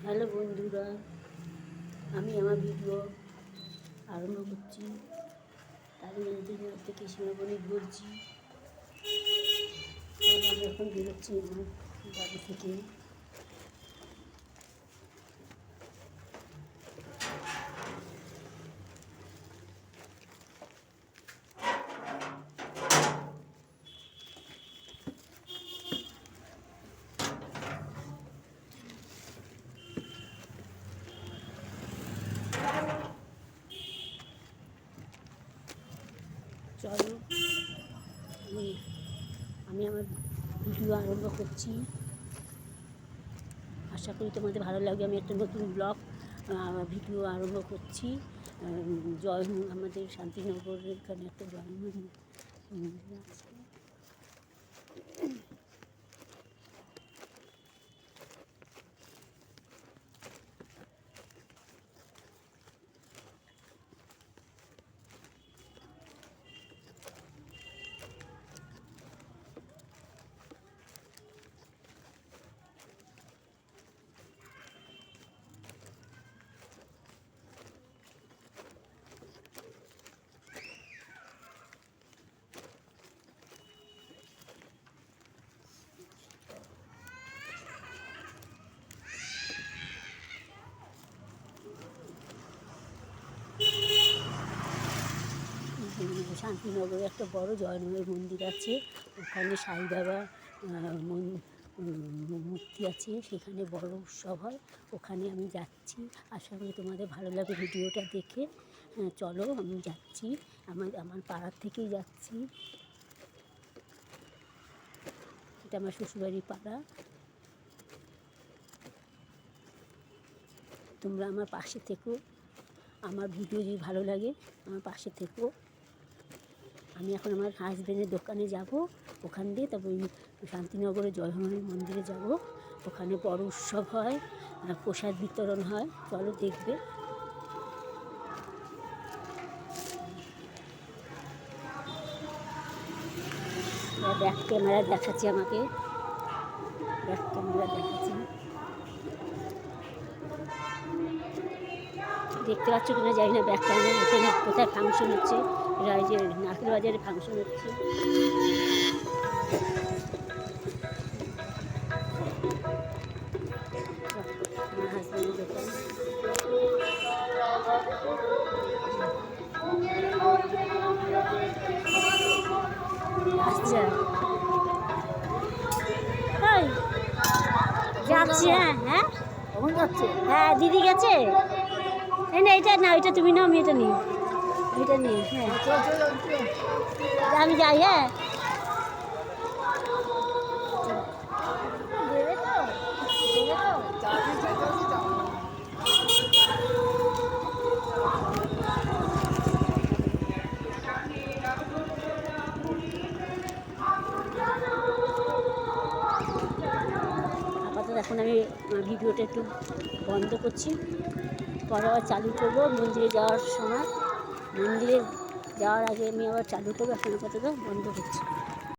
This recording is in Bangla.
হ্যালো বন্ধুরা, আমি আমার ভিডিও আরম্ভ করছি। তাদের মধ্যে থেকে সীমাবণিক বলছি। আমি এখন বেরোচ্ছি আমার বাড়ি থেকে। চলো আমি আমার ভিডিও আরম্ভ করছি। আশা করি তোমাদের ভালো লাগবে। আমি একটা নতুন ব্লগ ভিডিও আরম্ভ করছি। আমাদের শান্তিনগরের এখানে একটা জয়মন্দির আছে। শান্তিনগরে একটা বড় জয়নগর মন্দির আছে, ওখানে সাই বাবা মূর্তি আছে, সেখানে বড় উৎসব হয়। ওখানে আমি যাচ্ছি, আশা করি তোমাদের ভালো লাগে ভিডিওটা দেখে। চলো আমি যাচ্ছি, আমার পাড়ার থেকেই যাচ্ছি। এটা আমার শ্বশুরবাড়ির পাড়া। তোমরা আমার পাশে থেকো, আমার ভিডিও যদি ভালো লাগে আমার পাশে থেকো। আমি এখন আমার হাজব্যান্ডের দোকানে যাব, ওখান দিয়ে তারপর ওই শান্তিনগরে জয়হনুমান মন্দিরে যাব। ওখানে বড় উৎসব হয়, প্রসাদ বিতরণ হয়। চলো দেখবে। ব্যাক ক্যামেরা দেখাচ্ছি, আমাকে ব্যাক ক্যামেরা দেখাচ্ছি। দেখতে পাচ্ছ কিনা জানি না, ব্যাক ক্যামেরা ওখানে কোথায় ফাংশন হচ্ছে। এরা এই যে নারকেল বাজারে ফাংশন হচ্ছে। আমার হাজব্যান্ডের দোকান। আচ্ছা যাচ্ছি। হ্যাঁ হ্যাঁ দিদি গেছে। না এটা না, ওইটা তুমি নাও, আমি এটা নিই, ওইটা নিই। হ্যাঁ আমি যাই। হ্যাঁ আপাতত এখন আমি ভিডিওটা একটু বন্ধ করছি, পরে আবার চালু করবো মন্দিরে যাওয়ার সময়। মন্দিরে যাওয়ার আগে আমি আবার চালু করবো, এখন আপাতত বন্ধ করছি।